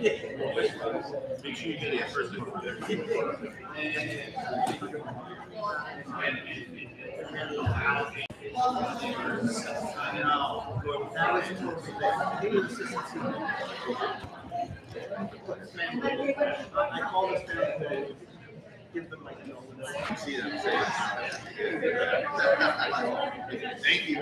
Make sure you get it first. I call this family, give them my email. See them. Thank you.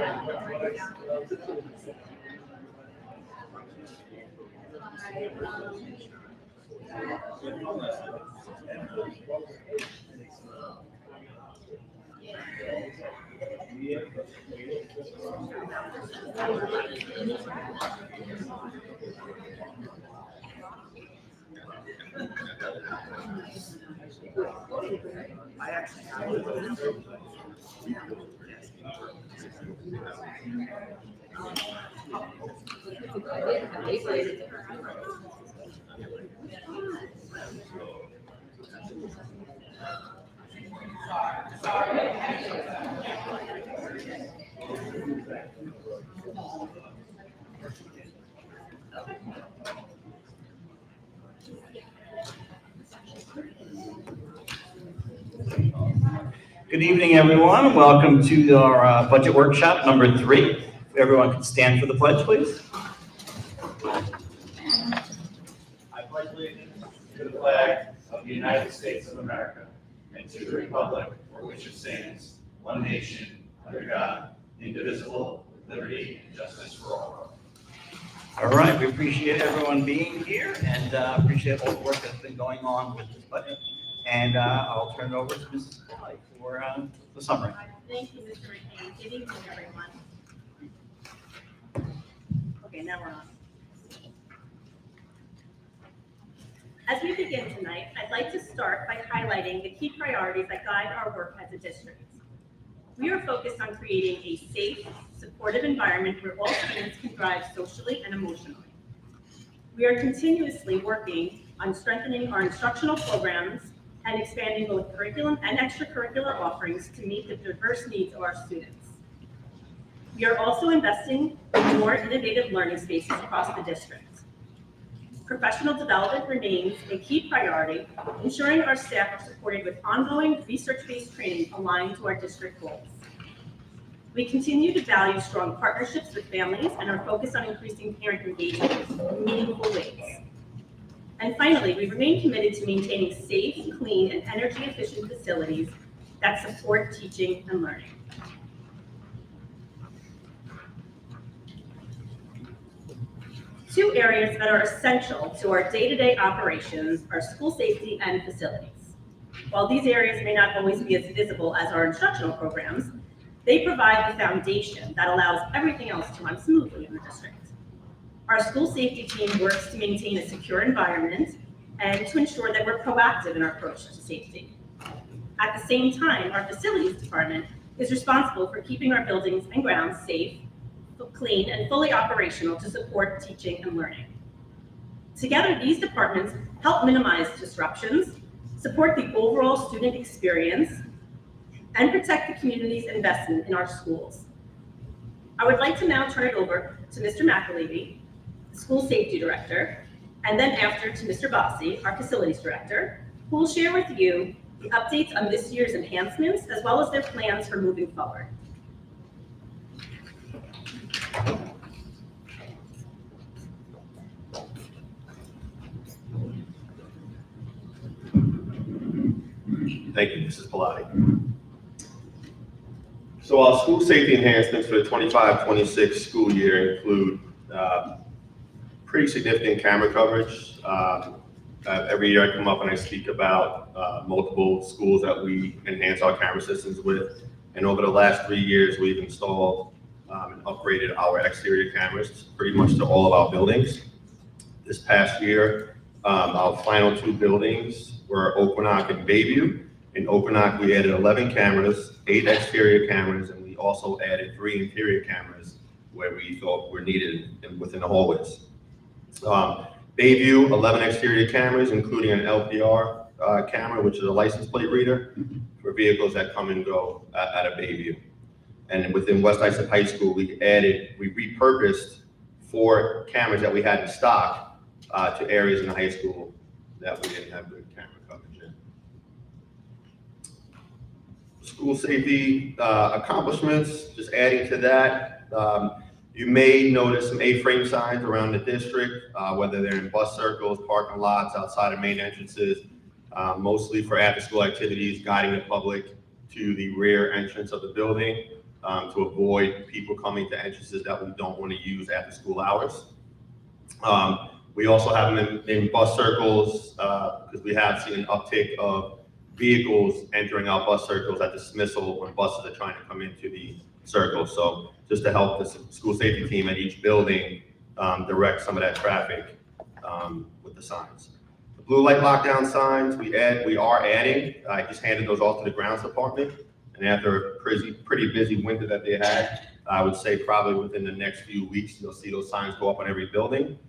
I actually have it. Good evening, everyone. Welcome to our budget workshop number 3. If everyone could stand for the pledge, please. I pledge allegiance to the flag of the United States of America and to the republic for which it stands, one nation, under God, indivisible, with liberty and justice for all. All right, we appreciate everyone being here and appreciate all the work that's been going on with this budget. And I'll turn it over to Mrs. Bly for the summary. Thank you, Mr. McCain. Good evening, everyone. Okay, now we're on. As we begin tonight, I'd like to start by highlighting the key priorities that guide our work as a district. We are focused on creating a safe, supportive environment where all students can thrive socially and emotionally. We are continuously working on strengthening our instructional programs and expanding both curriculum and extracurricular offerings to meet the diverse needs of our students. We are also investing in more innovative learning spaces across the district. Professional development remains a key priority, ensuring our staff are supported with ongoing research-based training aligned to our district goals. We continue to value strong partnerships with families and are focused on increasing parent engagement in meaningful ways. And finally, we remain committed to maintaining safe, clean, and energy-efficient facilities that support teaching and learning. Two areas that are essential to our day-to-day operations are school safety and facilities. While these areas may not always be as visible as our instructional programs, they provide the foundation that allows everything else to run smoothly in the district. Our school safety team works to maintain a secure environment and to ensure that we're proactive in our approach to safety. At the same time, our facilities department is responsible for keeping our buildings and grounds safe, clean, and fully operational to support teaching and learning. Together, these departments help minimize disruptions, support the overall student experience, and protect the community's investment in our schools. I would like to now turn it over to Mr. McAlevey, School Safety Director, and then after to Mr. Bossi, our Facilities Director, who will share with you the updates on this year's enhancements as well as their plans for moving forward. Thank you, Mrs. Pilati. So our school safety enhancements for the 25-26 school year include pretty significant camera coverage. Every year I come up and I speak about multiple schools that we enhance our camera systems with. And over the last 3 years, we've installed and upgraded our exterior cameras pretty much to all of our buildings. This past year, our final 2 buildings were Oakwonock and Bayview. In Oakwonock, we added 11 cameras, 8 exterior cameras, and we also added 3 interior cameras where we thought were needed within the hallways. Bayview, 11 exterior cameras, including an LPR camera, which is a license plate reader for vehicles that come and go out of Bayview. And within West Islip High School, we repurposed 4 cameras that we had in stock to areas in the high school that we didn't have good camera coverage in. School safety accomplishments, just adding to that, you may notice some A-frame signs around the district, whether they're in bus circles, parking lots, outside of main entrances, mostly for after-school activities, guiding the public to the rear entrance of the building to avoid people coming to entrances that we don't want to use after school hours. We also have them in bus circles because we have seen an uptick of vehicles entering our bus circles at dismissal when buses are trying to come into the circle. So just to help the school safety team at each building direct some of that traffic with the signs. The blue light lockdown signs we are adding. I just handed those off to the grounds department, and after a pretty busy winter that they had, I would say probably within the next few weeks you'll see those signs go up on every building.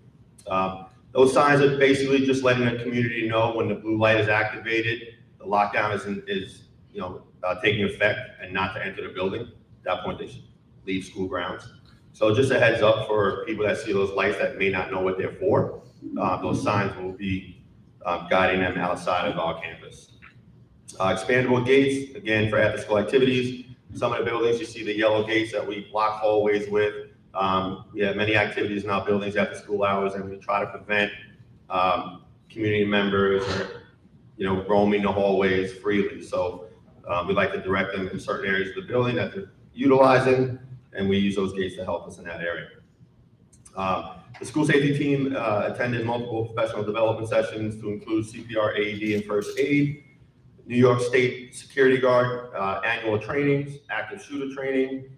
Those signs are basically just letting the community know when the blue light is activated, the lockdown is taking effect and not to enter the building. At that point, they should leave school grounds. So just a heads up for people that see those lights that may not know what they're for. Those signs will be guiding them outside of our campus. Expandable gates, again, for after-school activities. Some of the buildings, you see the yellow gates that we block hallways with. We have many activities in our buildings after school hours, and we try to prevent community members or roaming the hallways freely. So we like to direct them in certain areas of the building that they're utilizing, and we use those gates to help us in that area. The school safety team attended multiple professional development sessions to include CPR, AED, and first aid, New York State Security Guard annual trainings, active shooter training,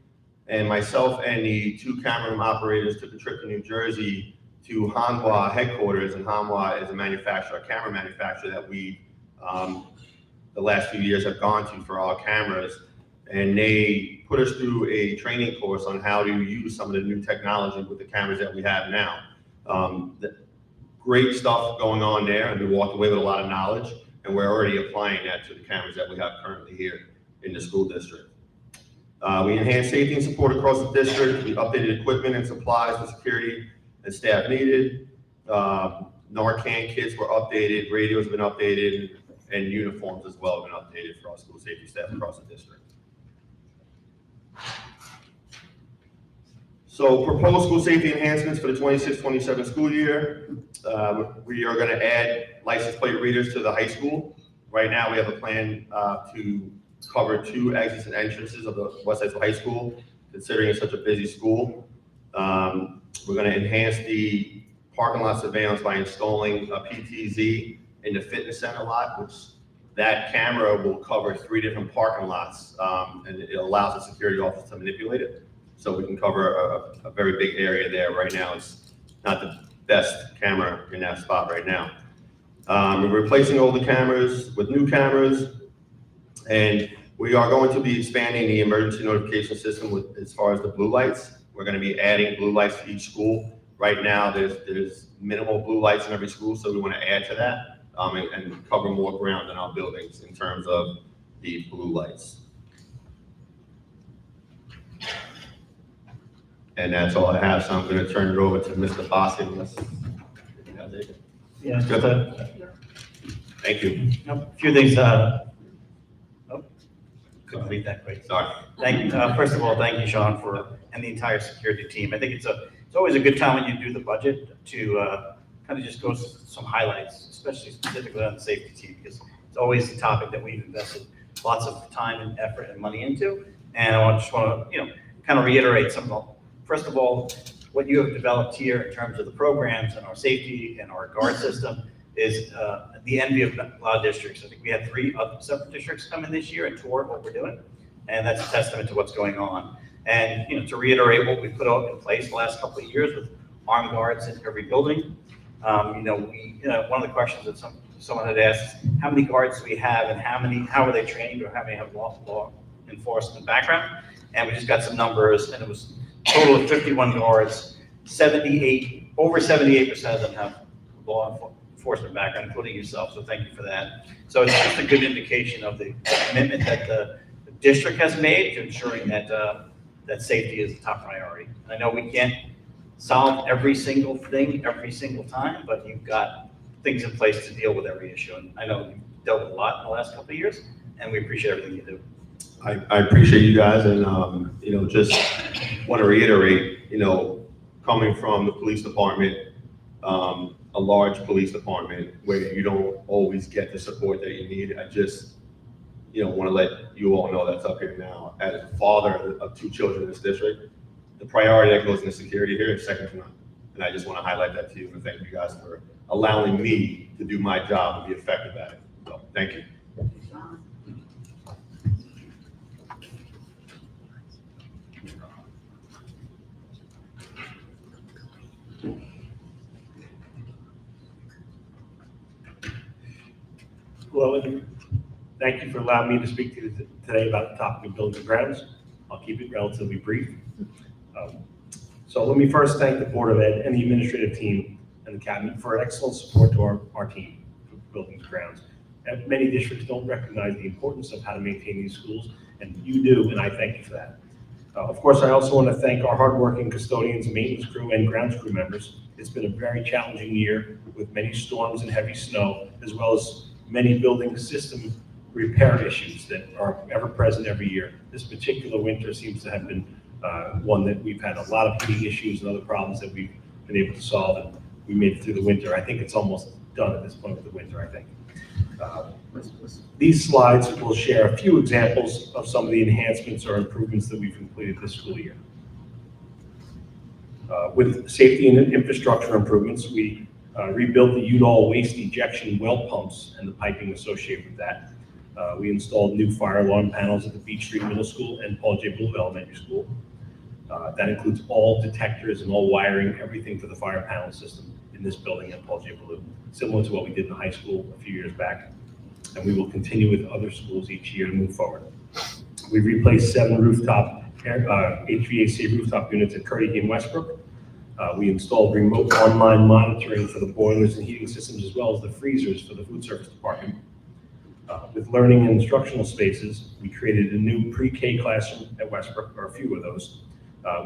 and myself and the 2 camera room operators took a trip to New Jersey to Hanwha headquarters, and Hanwha is a camera manufacturer that we, the last few years, have gone to for our cameras, and they put us through a training course on how to use some of the new technology with the cameras that we have now. Great stuff going on there, and we walked away with a lot of knowledge, and we're already applying that to the cameras that we have currently here in the school district. We enhanced safety and support across the district. We updated equipment and supplies the security and staff needed. Narcan kits were updated, radios have been updated, and uniforms as well have been updated for our school safety staff across the district. So proposed school safety enhancements for the 26-27 school year. We are going to add license plate readers to the high school. Right now we have a plan to cover 2 exits and entrances of the West Side High School, considering it's such a busy school. We're going to enhance the parking lot surveillance by installing a PTZ in the fitness center lot, which that camera will cover 3 different parking lots, and it allows the security officer to manipulate it. So we can cover a very big area there. Right now, it's not the best camera in that spot right now. We're replacing older cameras with new cameras, and we are going to be expanding the emergency notification system as far as the blue lights. We're going to be adding blue lights to each school. Right now, there's minimal blue lights in every school, so we want to add to that and cover more ground in our buildings in terms of the blue lights. And that's all I have, so I'm going to turn it over to Mr. Boston. Yeah, just Thank you. a few things. Couldn't read that quick. Sorry. Thank you. First of all, thank you, Sean, and the entire security team. I think it's always a good time when you do the budget to kind of just go some highlights, especially specifically on the safety team, because it's always a topic that we've invested lots of time and effort and money into. And I just want to, kind of reiterate some of the, first of all, what you have developed here in terms of the programs and our safety and our guard system is the envy of a lot of districts. I think we had 3 separate districts come in this year and tour what we're doing, and that's a testament to what's going on. And to reiterate what we put out in place the last couple of years with armed guards in every building. One of the questions that someone had asked, how many guards do we have, and how are they trained, or how many have law enforcement background? And we just got some numbers, and it was a total of 51 guards. Over 78% of them have law enforcement background, including yourself, so thank you for that. So it's just a good indication of the commitment that the district has made to ensuring that that safety is a top priority. And I know we can't solve every single thing every single time, but you've got things in place to deal with every issue. And I know you've dealt with a lot in the last couple of years, and we appreciate everything you do. I appreciate you guys, and, just want to reiterate, coming from the police department, a large police department where you don't always get the support that you need. I just, want to let you all know that's up here now. As a father of 2 children in this district, the priority that goes into security here is second to none. And I just want to highlight that to you and thank you guys for allowing me to do my job and be effective at it. So, thank you. Hello, and thank you for allowing me to speak to you today about the topic of buildings and grounds. I'll keep it relatively brief. So let me first thank the Board of Ed and the administrative team and the cabinet for excellent support to our team for buildings and grounds. And many districts don't recognize the importance of how to maintain these schools, and you do, and I thank you for that. Of course, I also want to thank our hardworking custodians, maintenance crew, and grounds crew members. It's been a very challenging year with many storms and heavy snow, as well as many building system repair issues that are ever present every year. This particular winter seems to have been one that we've had a lot of heating issues and other problems that we've been able to solve, and we made it through the winter. I think it's almost done at this point with the winter, I think. These slides will share a few examples of some of the enhancements or improvements that we've completed this school year. With safety and infrastructure improvements, we rebuilt the Udall waste ejection well pumps and the piping associated with that. We installed new fire alarm panels at the Beach Street Middle School and Paul J. Blue Elementary School. That includes all detectors and all wiring, everything for the fire panel system in this building at Paul J. Blue, similar to what we did in the high school a few years back. And we will continue with other schools each year to move forward. We've replaced 7 rooftop HVAC rooftop units at Curdy and Westbrook. We installed remote online monitoring for the boilers and heating systems, as well as the freezers for the food service department. With learning and instructional spaces, we created a new pre-K classroom at Westbrook, or a few of those.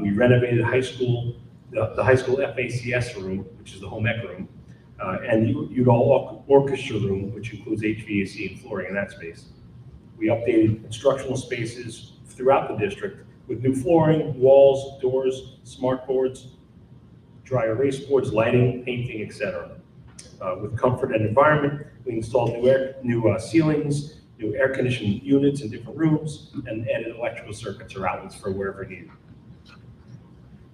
We renovated the high school FACS room, which is the home ec room, and Udall orchestra room, which includes HVAC and flooring in that space. We updated instructional spaces throughout the district with new flooring, walls, doors, smart boards, dry erase boards, lighting, painting, etc. With comfort and environment, we installed new ceilings, new air conditioning units in different rooms, and added electrical circuits or outlets for wherever needed.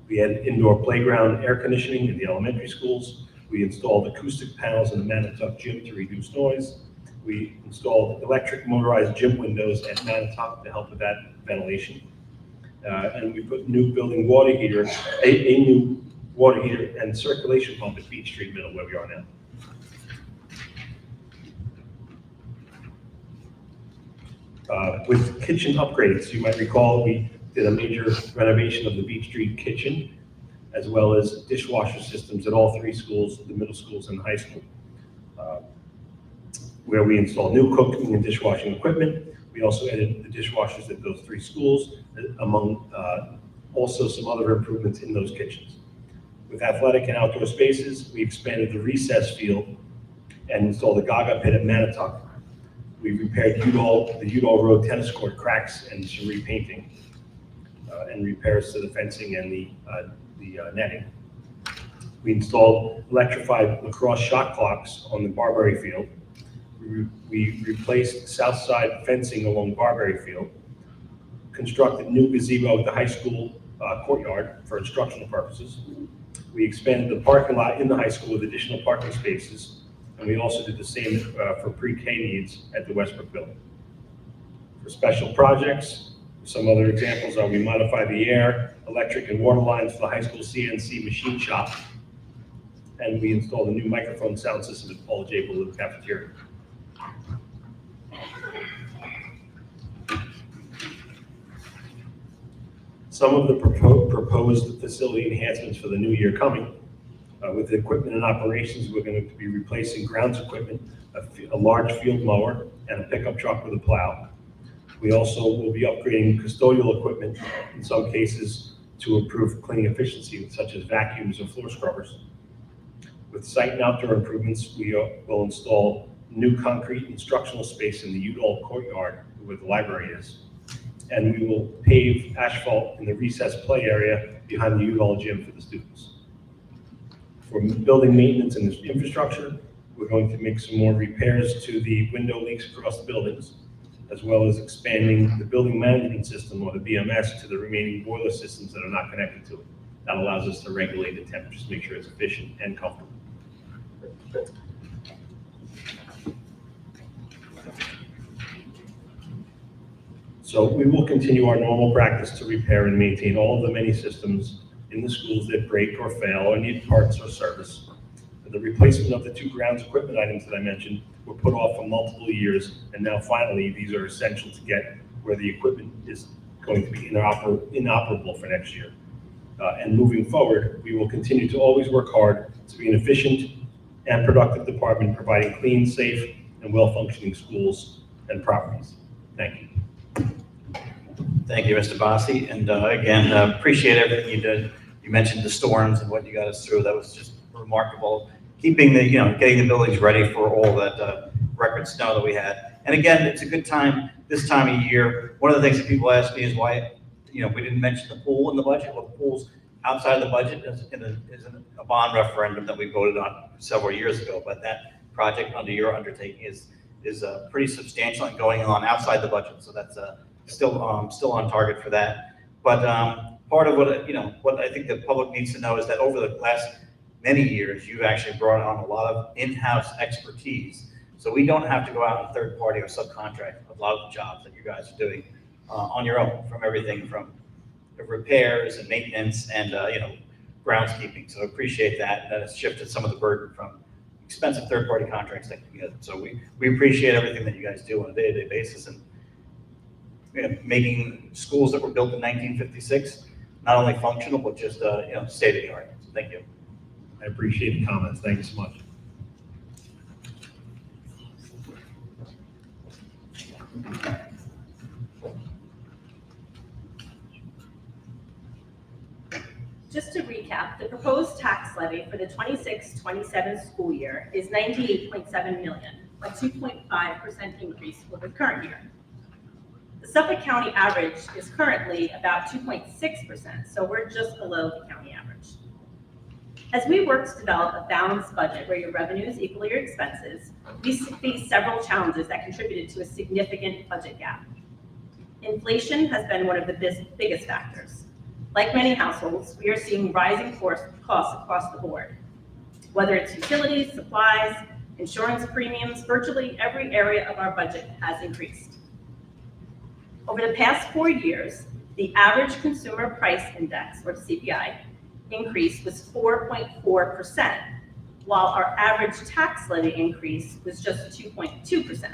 We added indoor playground air conditioning in the elementary schools. We installed acoustic panels in the Manitowoc gym to reduce noise. We installed electric motorized gym windows at Manitowoc to help with that ventilation. And we put new building water heater, a new water heater and circulation pump at Beach Street Middle, where we are now. With kitchen upgrades, you might recall we did a major renovation of the Beach Street kitchen, as well as dishwasher systems at all 3 schools, the middle schools and the high school, where we installed new cooking and dishwashing equipment. We also added the dishwashers at those 3 schools, among also some other improvements in those kitchens. With athletic and outdoor spaces, we expanded the recess field and installed a Gaga pit at Manitowoc. We repaired the Udall Road tennis court cracks and some repainting, and repairs to the fencing and the netting. We installed electrified lacrosse shot clocks on the Barberry Field. We replaced south side fencing along Barberry Field, constructed new gazebo at the high school courtyard for instructional purposes. We expanded the parking lot in the high school with additional parking spaces, and we also did the same for pre-K needs at the Westbrook building. For special projects, some other examples are we modified the air, electric, and water lines for the high school CNC machine shop, and we installed a new microphone sound system at Paul J. Blue cafeteria. Some of the proposed facility enhancements for the new year coming. With the equipment and operations, we're going to be replacing grounds equipment, a large field mower, and a pickup truck with a plow. We also will be upgrading custodial equipment, in some cases to improve cleaning efficiency, such as vacuums and floor scrubbers. With site and outdoor improvements, we will install new concrete instructional space in the Udall courtyard where the library is. And we will pave asphalt in the recessed play area behind the Udall gym for the students. For building maintenance and infrastructure, we're going to make some more repairs to the window leaks across the buildings, as well as expanding the building management system, or the BMS, to the remaining boiler systems that are not connected to it. That allows us to regulate the temperatures, make sure it's efficient and comfortable. So we will continue our normal practice to repair and maintain all of the many systems in the schools that break or fail or need parts or service. The replacement of the 2 grounds equipment items that I mentioned were put off for multiple years, and now finally these are essential to get where the equipment is going to be inoperable for next year. And moving forward, we will continue to always work hard to be an efficient and productive department, providing clean, safe, and well-functioning schools and properties. Thank you. Thank you, Mr. Bossi, and again, appreciate everything you did. You mentioned the storms and what you got us through. That was just remarkable. Keeping the, getting the buildings ready for all that record snow that we had. And again, it's a good time, this time of year. One of the things that people ask me is why, we didn't mention the pool in the budget. Well, the pool's outside of the budget is a bond referendum that we voted on several years ago, but that project under your undertaking is pretty substantial and going on outside the budget. So that's still on target for that. But part of what I think the public needs to know is that over the last many years, you've actually brought on a lot of in-house expertise. So we don't have to go out and third party or subcontract a lot of the jobs that you guys are doing on your own, from everything from the repairs and maintenance and groundskeeping. So I appreciate that. And that has shifted some of the burden from expensive third-party contracts that you get. So we appreciate everything that you guys do on a day-to-day basis, and making schools that were built in 1956 not only functional but just state of the art. So thank you. I appreciate the comments. Thank you so much. Just to recap, the proposed tax levy for the 26-27 school year is $98.7 million, a 2.5% increase over the current year. The Suffolk County average is currently about 2.6%, so we're just below the county average. As we work to develop a balanced budget where your revenues equal your expenses, we face several challenges that contributed to a significant budget gap. Inflation has been one of the biggest factors. Like many households, we are seeing rising costs across the board. Whether it's utilities, supplies, insurance premiums, virtually every area of our budget has increased. Over the past 4 years, the average consumer price index, or CPI, increase was 4.4%, while our average tax levy increase was just 2.2%.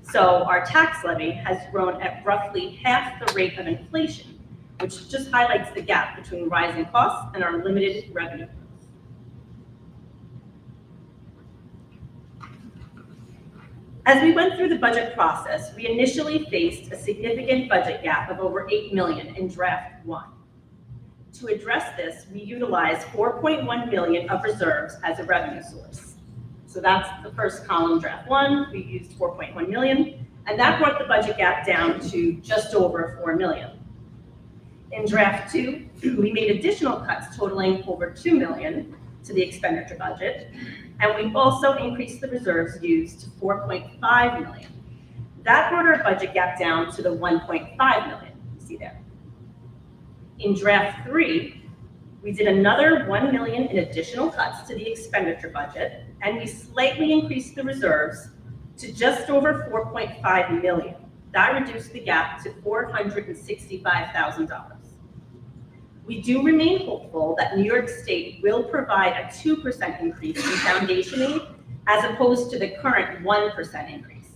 So our tax levy has grown at roughly half the rate of inflation, which just highlights the gap between rising costs and our limited revenue. As we went through the budget process, we initially faced a significant budget gap of over $8 million in draft 1. To address this, we utilized $4.1 million of reserves as a revenue source. So that's the first column, draft 1, we used $4.1 million, and that brought the budget gap down to just over $4 million. In draft 2, we made additional cuts totaling over $2 million to the expenditure budget, and we also increased the reserves used to $4.5 million. That brought our budget gap down to the $1.5 million, you see there. In draft 3, we did another $1 million in additional cuts to the expenditure budget, and we slightly increased the reserves to just over $4.5 million. That reduced the gap to $465,000. We do remain hopeful that New York State will provide a 2% increase in foundation aid as opposed to the current 1% increase.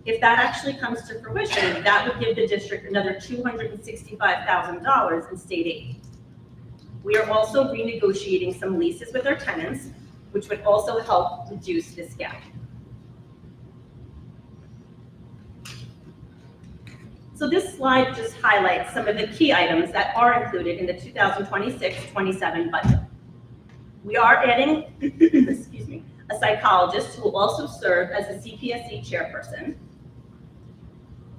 If that actually comes to fruition, that would give the district another $265,000 in state aid. We are also renegotiating some leases with our tenants, which would also help reduce this gap. So this slide just highlights some of the key items that are included in the 2026-27 budget. We are adding, excuse me, a psychologist who will also serve as the CPSE chairperson.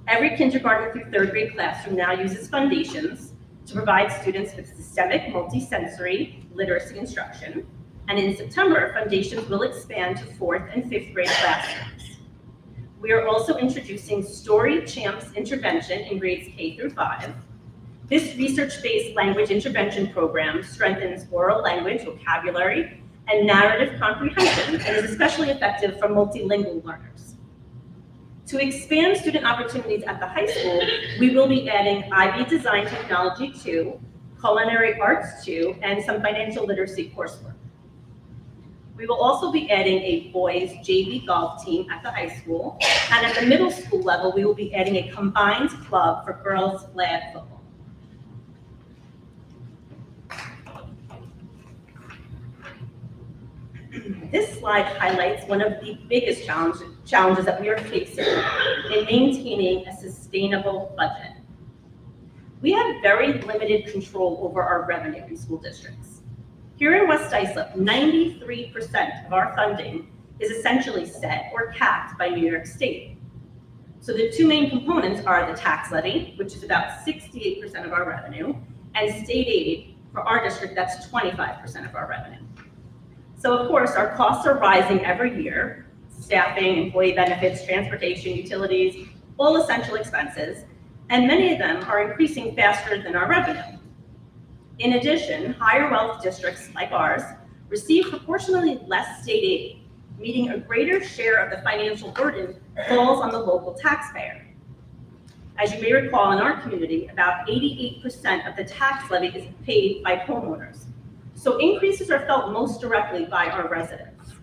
Every kindergarten through third grade classroom now uses Foundations to provide students with systemic multisensory literacy instruction. And in September, Foundations will expand to fourth and fifth grade classrooms. We are also introducing Story Champs intervention in grades K through 5. This research-based language intervention program strengthens oral language, vocabulary, and narrative comprehension, and is especially effective for multilingual learners. To expand student opportunities at the high school, we will be adding IB Design Technology 2, Culinary Arts 2, and some financial literacy coursework. We will also be adding a boys JV golf team at the high school, and at the middle school level, we will be adding a combined club for girls flag football. This slide highlights one of the biggest challenges that we are facing in maintaining a sustainable budget. We have very limited control over our revenue in school districts. Here in West Islip, 93% of our funding is essentially set or capped by New York State. So the two main components are the tax levy, which is about 68% of our revenue, and state aid for our district, that's 25% of our revenue. So of course, our costs are rising every year: staffing, employee benefits, transportation, utilities, all essential expenses, and many of them are increasing faster than our revenue. In addition, higher wealth districts like ours receive proportionally less state aid, meaning a greater share of the financial burden falls on the local taxpayer. As you may recall, in our community, about 88% of the tax levy is paid by homeowners. So increases are felt most directly by our residents.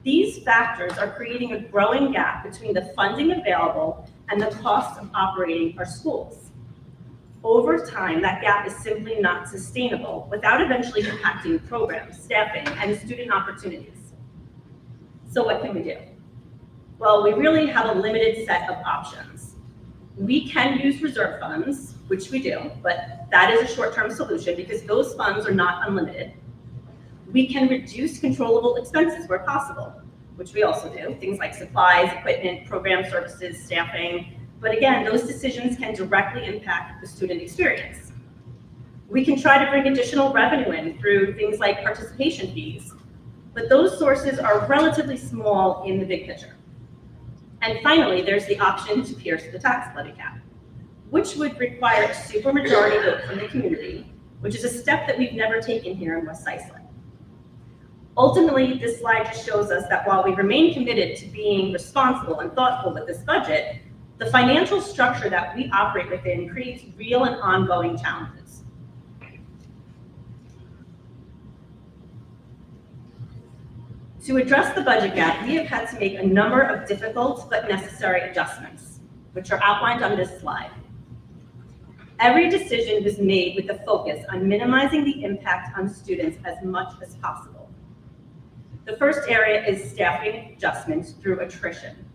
These factors are creating a growing gap between the funding available and the cost of operating our schools. Over time, that gap is simply not sustainable without eventually impacting programs, staffing, and student opportunities. So what can we do? Well, we really have a limited set of options. We can use reserve funds, which we do, but that is a short-term solution because those funds are not unlimited. We can reduce controllable expenses where possible, which we also do, things like supplies, equipment, program services, staffing. But again, those decisions can directly impact the student experience. We can try to bring additional revenue in through things like participation fees, but those sources are relatively small in the big picture. And finally, there's the option to pierce the tax levy cap, which would require a supermajority vote from the community, which is a step that we've never taken here in West Islip. Ultimately, this slide just shows us that while we remain committed to being responsible and thoughtful with this budget, the financial structure that we operate within creates real and ongoing challenges. To address the budget gap, we have had to make a number of difficult but necessary adjustments, which are outlined on this slide. Every decision was made with the focus on minimizing the impact on students as much as possible. The first area is staffing adjustments through attrition.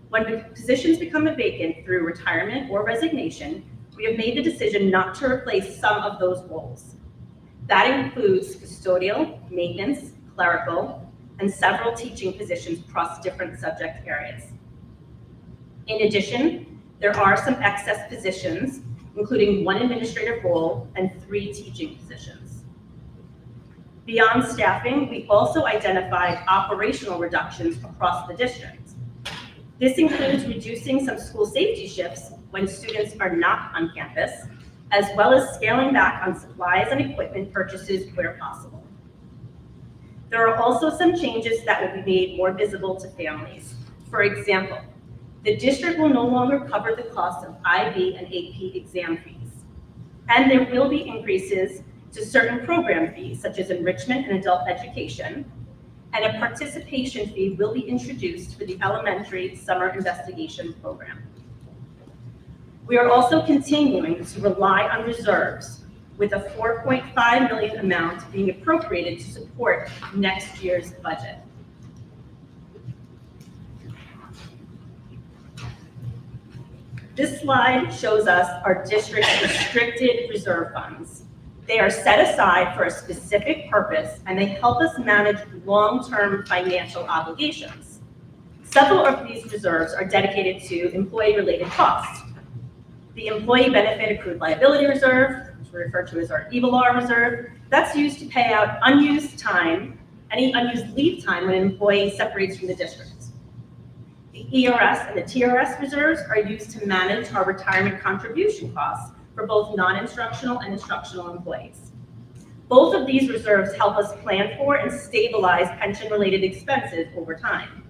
When positions become vacant through retirement or resignation, we have made the decision not to replace some of those roles. That includes custodial, maintenance, clerical, and several teaching positions across different subject areas. In addition, there are some excess positions, including one administrative role and 3 teaching positions. Beyond staffing, we also identified operational reductions across the district. This includes reducing some school safety shifts when students are not on campus, as well as scaling back on supplies and equipment purchases where possible. There are also some changes that will be made more visible to families. For example, the district will no longer cover the cost of IB and AP exam fees. And there will be increases to certain program fees, such as enrichment and adult education, and a participation fee will be introduced for the elementary summer investigation program. We are also continuing to rely on reserves, with a $4.5 million amount being appropriated to support next year's budget. This slide shows us our district's restricted reserve funds. They are set aside for a specific purpose, and they help us manage long-term financial obligations. Several of these reserves are dedicated to employee-related costs. The Employee Benefit Accrued Liability Reserve, which we refer to as our EBLR reserve, that's used to pay out unused time, any unused leave time when an employee separates from the district. The ERS and the TRS reserves are used to manage our retirement contribution costs for both non-instructional and instructional employees. Both of these reserves help us plan for and stabilize pension-related expenses over time.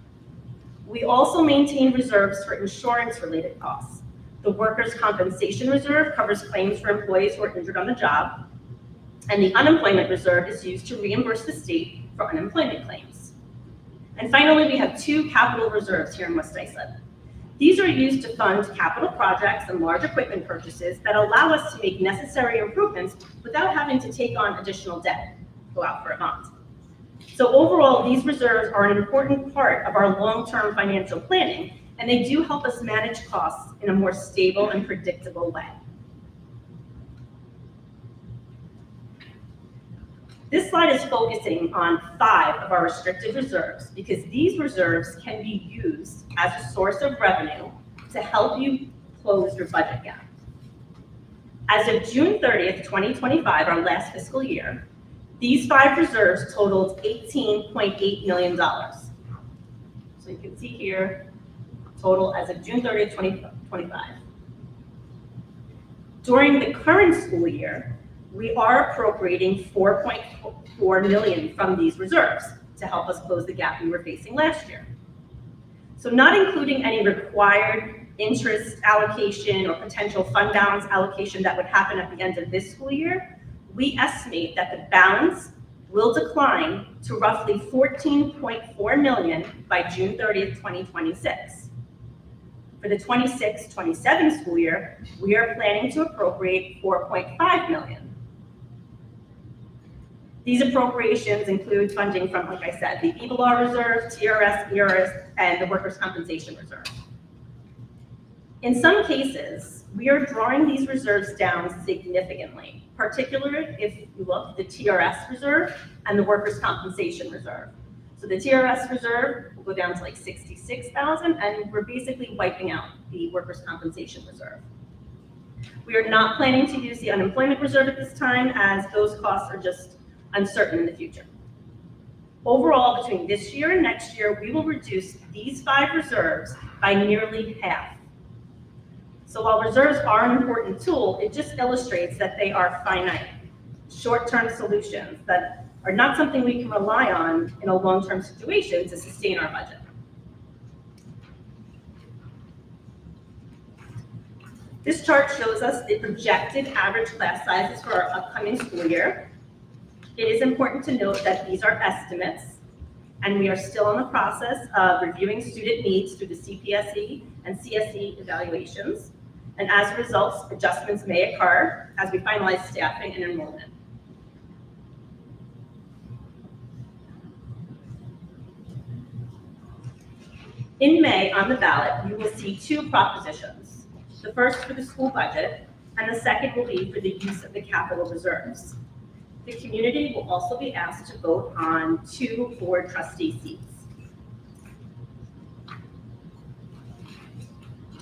We also maintain reserves for insurance-related costs. The Workers' Compensation Reserve covers claims for employees who are injured on the job, and the Unemployment Reserve is used to reimburse the state for unemployment claims. And finally, we have two capital reserves here in West Islip. These are used to fund capital projects and large equipment purchases that allow us to make necessary improvements without having to take on additional debt, go out for a bond. So overall, these reserves are an important part of our long-term financial planning, and they do help us manage costs in a more stable and predictable way. This slide is focusing on 5 of our restricted reserves because these reserves can be used as a source of revenue to help you close your budget gap. As of June 30th, 2025, our last fiscal year, these 5 reserves totaled $18.8 million. So you can see here, total as of June 30th, 2025. During the current school year, we are appropriating $4.4 million from these reserves to help us close the gap we were facing last year. So not including any required interest allocation or potential fund balance allocation that would happen at the end of this school year, we estimate that the balance will decline to roughly $14.4 million by June 30th, 2026. For the 26-27 school year, we are planning to appropriate $4.5 million. These appropriations include funding from, like I said, the EBLR Reserve, TRS, ERS, and the Workers' Compensation Reserve. In some cases, we are drawing these reserves down significantly, particularly if you look at the TRS Reserve and the Workers' Compensation Reserve. So the TRS Reserve will go down to like $66,000, and we're basically wiping out the Workers' Compensation Reserve. We are not planning to use the Unemployment Reserve at this time, as those costs are just uncertain in the future. Overall, between this year and next year, we will reduce these 5 reserves by nearly half. So while reserves are an important tool, it just illustrates that they are finite, short-term solutions that are not something we can rely on in a long-term situation to sustain our budget. This chart shows us the projected average class sizes for our upcoming school year. It is important to note that these are estimates, and we are still in the process of reviewing student needs through the CPSE and CSE evaluations. And as a result, adjustments may occur as we finalize staffing and enrollment. In May, on the ballot, you will see 2 propositions. The first for the school budget, and the second will be for the use of the capital reserves. The community will also be asked to vote on 2 board trustee seats.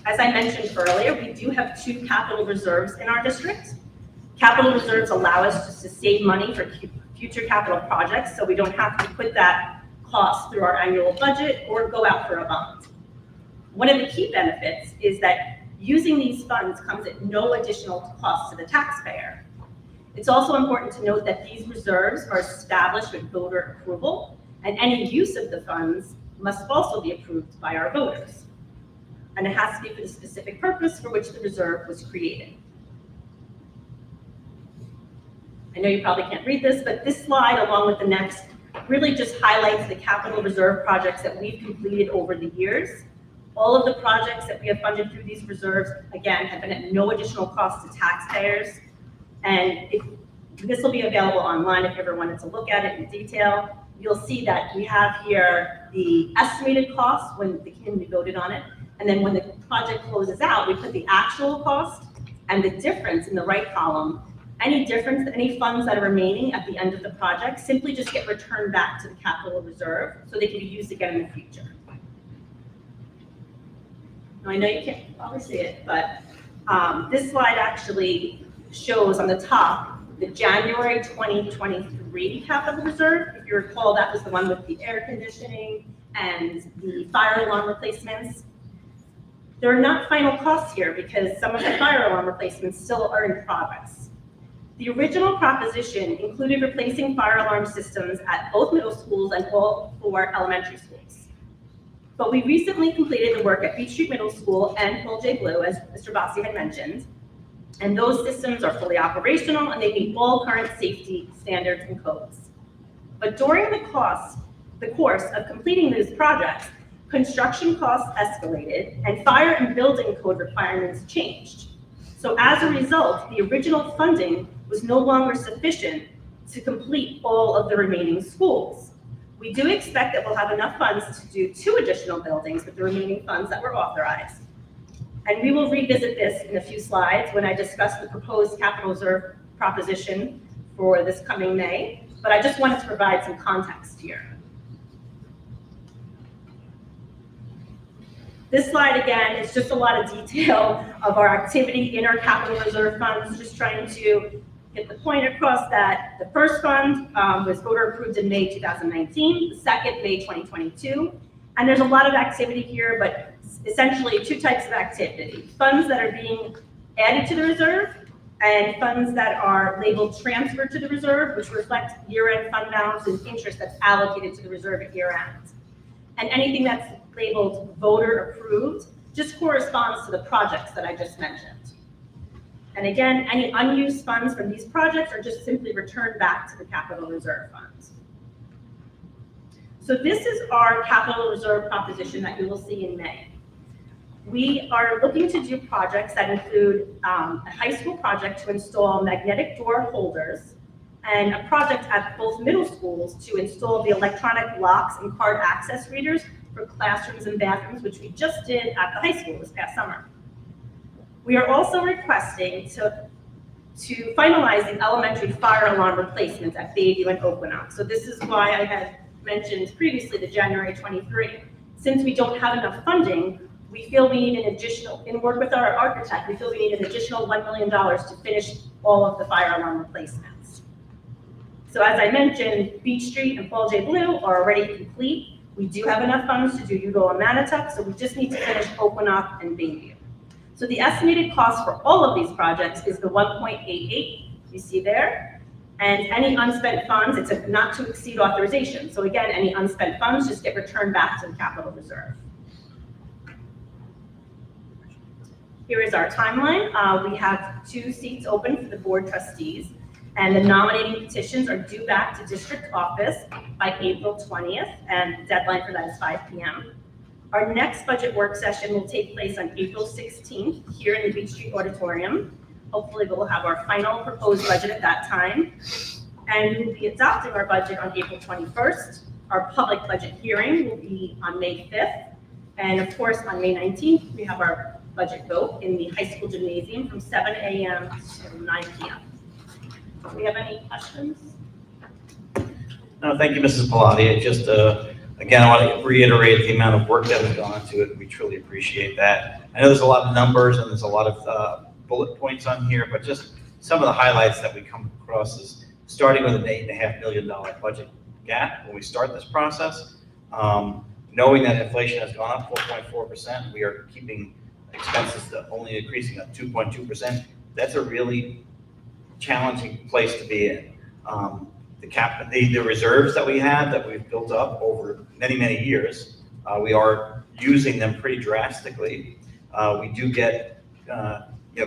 As I mentioned earlier, we do have 2 capital reserves in our district. Capital reserves allow us just to save money for future capital projects, so we don't have to put that cost through our annual budget or go out for a bond. One of the key benefits is that using these funds comes at no additional cost to the taxpayer. It's also important to note that these reserves are established with voter approval, and any use of the funds must also be approved by our voters. And it has to be for the specific purpose for which the reserve was created. I know you probably can't read this, but this slide, along with the next, really just highlights the capital reserve projects that we've completed over the years. All of the projects that we have funded through these reserves, again, have been at no additional cost to taxpayers. And this will be available online if you ever wanted to look at it in detail. You'll see that we have here the estimated cost when the community voted on it, And then when the project closes out, we put the actual cost and the difference in the right column. Any difference, any funds that are remaining at the end of the project simply just get returned back to the capital reserve so they can be used again in the future. Now, I know you can't probably see it, but this slide actually shows on the top the January 2023 capital reserve. If you recall, that was the one with the air conditioning and the fire alarm replacements. There are not final costs here because some of the fire alarm replacements still are in progress. The original proposition included replacing fire alarm systems at both middle schools and all 4 elementary schools. But we recently completed the work at Beach Street Middle School and Paul J. Blue, as Mr. Bossi had mentioned, and those systems are fully operational and they meet all current safety standards and codes. But during the course of completing these projects, construction costs escalated and fire and building code requirements changed. So as a result, the original funding was no longer sufficient to complete all of the remaining schools. We do expect that we'll have enough funds to do 2 additional buildings with the remaining funds that were authorized. And we will revisit this in a few slides when I discuss the proposed capital reserve proposition for this coming May, but I just wanted to provide some context here. This slide, again, is just a lot of detail of our activity in our capital reserve funds, just trying to get the point across that the first fund was voter approved in May 2019, the second May 2022, and there's a lot of activity here, but essentially 2 types of activity. Funds that are being added to the reserve and funds that are labeled transferred to the reserve, which reflect year-end fund balance and interest that's allocated to the reserve at year-end. And anything that's labeled voter approved just corresponds to the projects that I just mentioned. And again, any unused funds from these projects are just simply returned back to the capital reserve fund. So this is our capital reserve proposition that you will see in May. We are looking to do projects that include a high school project to install magnetic door holders and a project at both middle schools to install the electronic locks and card access readers for classrooms and bathrooms, which we just did at the high school this past summer. We are also requesting to finalize the elementary fire alarm replacements at Bayview and Oakland. So this is why I had mentioned previously the January 23. Since we don't have enough funding, we feel we need an additional, in work with our architect, we feel we need an additional $1 million to finish all of the fire alarm replacements. So as I mentioned, Beach Street and Paul J. Blue are already complete. We do have enough funds to do Udall and Manatuck, so we just need to finish Oakland and Bayview. So the estimated cost for all of these projects is the 1.88 you see there. And any unspent funds, it's a not to exceed authorization. So again, any unspent funds just get returned back to the capital reserve. Here is our timeline. We have 2 seats open for the board trustees, and the nominating petitions are due back to district office by April 20th, and the deadline for that is 5 p.m. Our next budget work session will take place on April 16th here in the Beach Street Auditorium. Hopefully we'll have our final proposed budget at that time. And we'll be adopting our budget on April 21st. Our public budget hearing will be on May 5th. And of course, on May 19th, we have our budget vote in the high school gymnasium from 7 a.m. to 9 p.m. Do we have any questions? No, thank you, Mrs. Pilati. Just, again, I want to reiterate the amount of work that has gone into it. We truly appreciate that. I know there's a lot of numbers and there's a lot of bullet points on here, but just some of the highlights that we come across is starting with an $8.5 million budget gap when we start this process. Knowing that inflation has gone up 4.4%, we are keeping expenses to only increasing at 2.2%. That's a really challenging place to be in. The reserves that we have that we've built up over many, many years, we are using them pretty drastically. We do get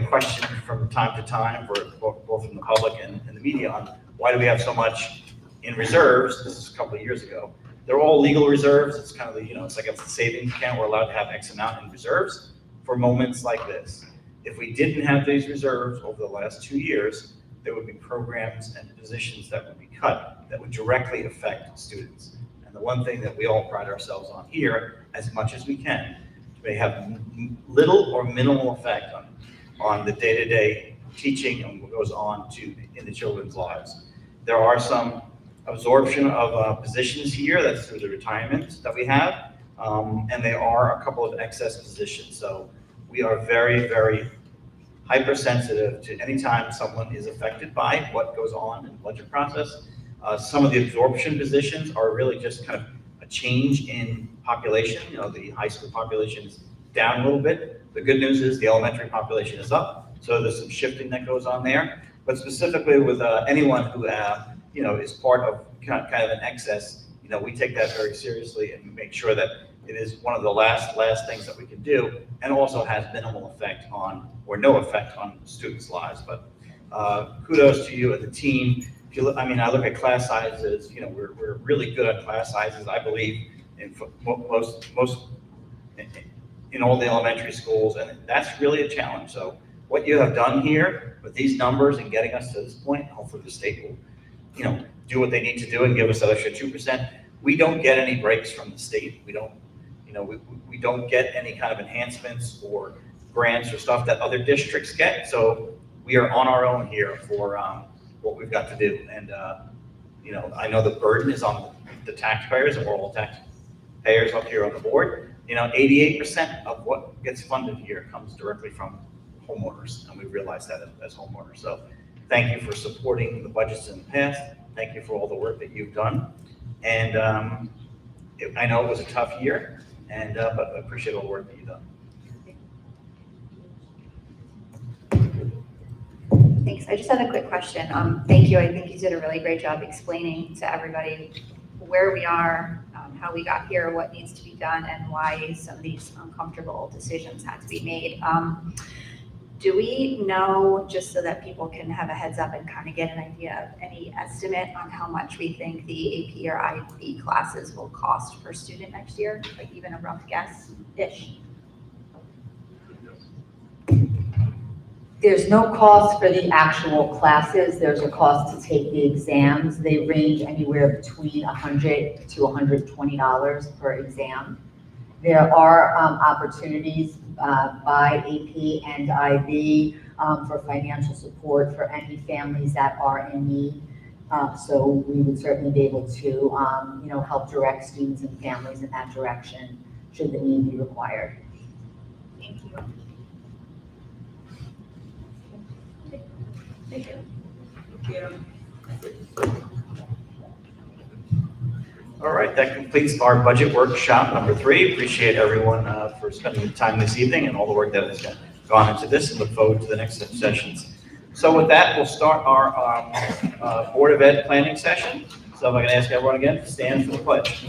questions from time to time, both from the public and the media, on why do we have so much in reserves. This is a couple of years ago. They're all legal reserves. It's kind of it's like a savings account. We're allowed to have X amount in reserves for moments like this. If we didn't have these reserves over the last 2 years, there would be programs and positions that would be cut that would directly affect students. And the one thing that we all pride ourselves on here, as much as we can, may have little or minimal effect on the day-to-day teaching and what goes on in the children's lives. There are some absorption of positions here, that's through the retirements that we have, and there are a couple of excess positions. So we are very, very hypersensitive to any time someone is affected by what goes on in the budget process. Some of the absorption positions are really just kind of a change in population. You know, the high school population is down a little bit. The good news is the elementary population is up, so there's some shifting that goes on there. But specifically with anyone who you know, is part of kind of an excess, you know, we take that very seriously and make sure that it is one of the last things that we can do, and also has minimal effect on, or no effect on students' lives. But kudos to you and the team. If you look, I mean, I look at class sizes, you know, we're really good at class sizes, I believe, in most in all the elementary schools, and that's really a challenge. So what you have done here with these numbers and getting us to this point, hopefully the state will, you know, do what they need to do and give us that extra 2%. We don't get any breaks from the state. We don't, you know, we don't get any kind of enhancements or grants or stuff that other districts get. So we are on our own here for what we've got to do. And, you know, I know the burden is on the taxpayers, and we're all taxpayers up here on the board. You know, 88% of what gets funded here comes directly from homeowners, and we realize that as homeowners. So thank you for supporting the budgets in the past. Thank you for all the work that you've done. And I know it was a tough year, and but I appreciate all the work that you've done. Thanks. I just had a quick question. Thank you. I think you did a really great job explaining to everybody where we are, how we got here, what needs to be done, and why some of these uncomfortable decisions had to be made. Do we know, just so that people can have a heads up and kind of get an idea of any estimate on how much we think the AP or IB classes will cost per student next year? Like even a rough guess-ish? There's no cost for the actual classes. There's a cost to take the exams. They range anywhere between $100 to $120 per exam. There are opportunities by AP and IB for financial support for any families that are in need. So we would certainly be able to, you know, help direct students and families in that direction should the need be required. Thank you. Thank you. All right, that completes our budget workshop number 3. Appreciate everyone for spending the time this evening and all the work that has gone into this, and look forward to the next sessions. So with that, we'll start our Board of Ed planning session. So if I can ask everyone again to stand for the pledge.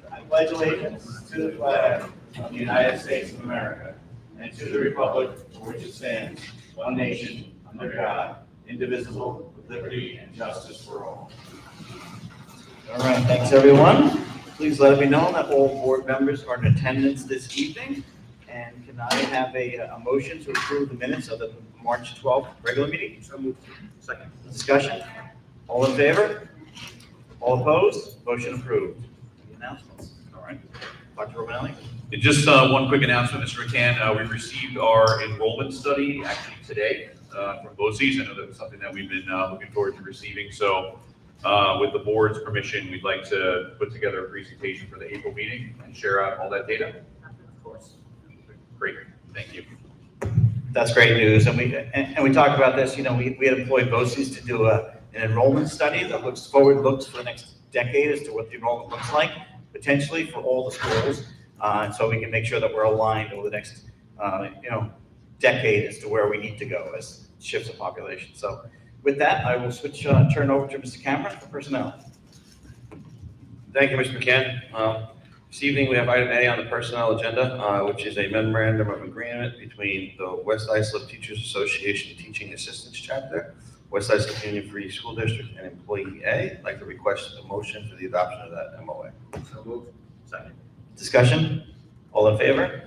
I pledge allegiance to the flag of the United States of America and to the republic for which it stands, one nation, under God, indivisible, with liberty and justice for all. All right, thanks everyone. Please let it be known that all board members are in attendance this evening. And can I have a motion to approve the minutes of the March 12th regular meeting? So moved. Second. Discussion? All in favor? All opposed? Motion approved. Any announcements? All right. Dr. Romanelli? Just one quick announcement, Mr. McCann. We received our enrollment study actually today from BOCES. I know that was something that we've been looking forward to receiving. So with the board's permission, we'd like to put together a presentation for the April meeting and share out all that data. Of course. Great, thank you. That's great news. And we talked about this, you know, we had employed BOCES to do an enrollment study that looks for the next decade as to what the enrollment looks like, potentially for all the schools. And so we can make sure that we're aligned over the next, you know, decade as to where we need to go as shifts of population. So with that, I will turn over to Mr. Cameron for personnel. Thank you, Mr. McCann. This evening, we have item A on the personnel agenda, which is a memorandum of agreement between the West Islip Teachers Association Teaching Assistants Chapter, West Islip Union Free School District, and Employee A. I'd like to request a motion for the adoption of that MOA. So moved. Second. Discussion? All in favor?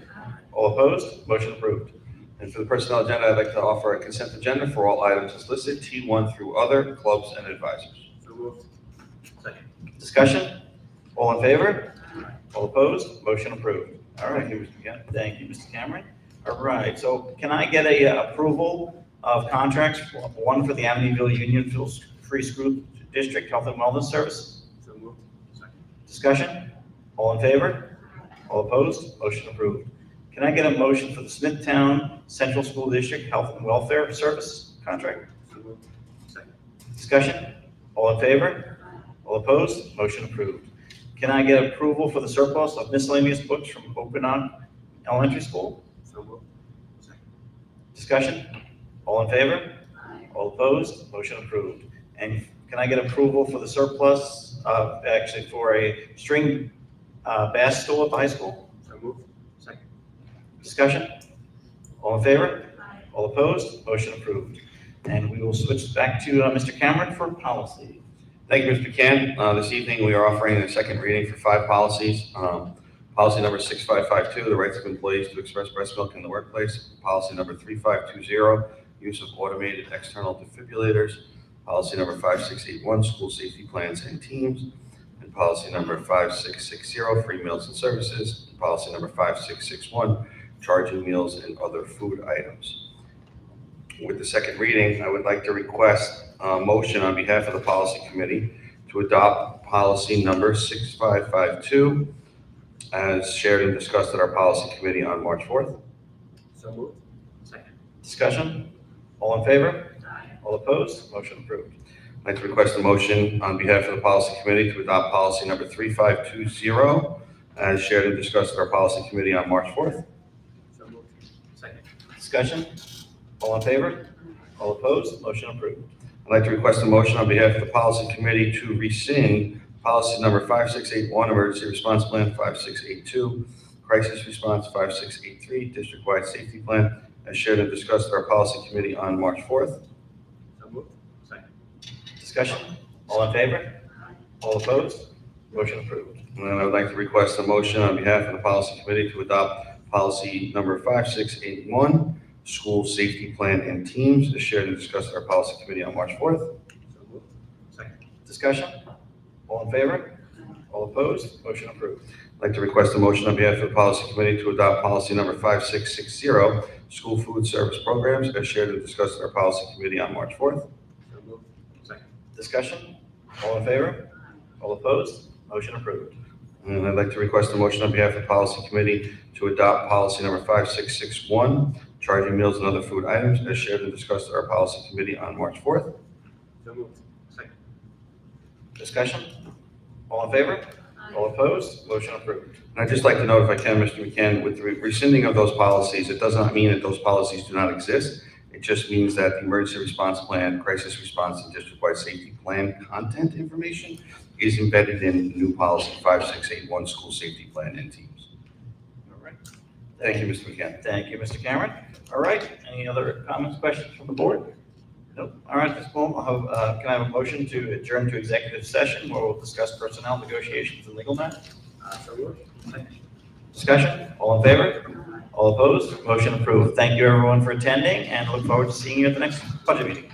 All opposed? Motion approved. And for the personnel agenda, I'd like to offer a consent agenda for all items as listed, T1 through other, clubs, and advisors. So moved. Second. Discussion? All in favor? All opposed? Motion approved. All right, thank you, Mr. Cameron. All right, so can I get a approval of contracts, one for the Amityville Union Free School District Health and Wellness Service? So moved. Second. Discussion? All in favor? All opposed? Motion approved. Can I get a motion for the Smithtown Central School District Health and Welfare Service contract? So moved. Second. Discussion? All in favor? All opposed? Motion approved. Can I get approval for the surplus of miscellaneous books from Openon Elementary School? So moved. Second. Discussion? All in favor? All opposed? Motion approved. And can I get approval for the surplus actually for a string bass stool at the high school? So moved. Second. Discussion? All in favor? All opposed? Motion approved. And we will switch back to Mr. Cameron for policy. Thank you, Mr. McCann. This evening, we are offering a second reading for 5 policies. Policy number 6552, the rights of employees to express breast milk in the workplace. Policy number 3520, use of automated external defibrillators. Policy number 5681, school safety plans and teams. And policy number 5660, free meals and services. And policy number 5661, charging meals and other food items. With the second reading, I would like to request a motion on behalf of the policy committee to adopt policy number 6552 as shared and discussed at our policy committee on March 4th. So moved. Second. Discussion? All in favor? All opposed? Motion approved. I'd like to request a motion on behalf of the policy committee to adopt policy number 3520 as shared and discussed at our policy committee on March 4th. So moved. Second. Discussion? All in favor? All opposed? Motion approved. I'd like to request a motion on behalf of the policy committee to rescind policy number 5681, emergency response plan 5682, crisis response 5683, district-wide safety plan, as shared and discussed at our policy committee on March 4th. So moved. Second. Discussion? All in favor? All opposed? Motion approved. And then I would like to request a motion on behalf of the policy committee to adopt policy number 5681, school safety plan and teams, as shared and discussed at our policy committee on March 4th. So moved. Second. Discussion? All in favor? All opposed? Motion approved. I'd like to request a motion on behalf of the policy committee to adopt policy number 5660, school food service programs, as shared and discussed at our policy committee on March 4th. So moved. Second. Discussion? All in favor? All opposed? Motion approved. And I'd like to request a motion on behalf of the policy committee to adopt policy number 5661, charging meals and other food items, as shared and discussed at our policy committee on March 4th. So moved. Second. Discussion? All in favor? All opposed? Motion approved. And I'd just like to note, if I can, Mr. McCann, with the rescinding of those policies, it does not mean that those policies do not exist. It just means that the emergency response plan, crisis response, and district-wide safety plan content information is embedded in the new policy 5681, school safety plan and teams. All right. Thank you, Mr. McCann. Thank you, Mr. Cameron. All right, any other comments, questions from the board? Nope. All right, at this point, can I have a motion to adjourn to executive session where we'll discuss personnel negotiations and legal matters? So moved. Second. Discussion? All in favor? All opposed? Motion approved. Thank you, everyone, for attending, and look forward to seeing you at the next budget meeting.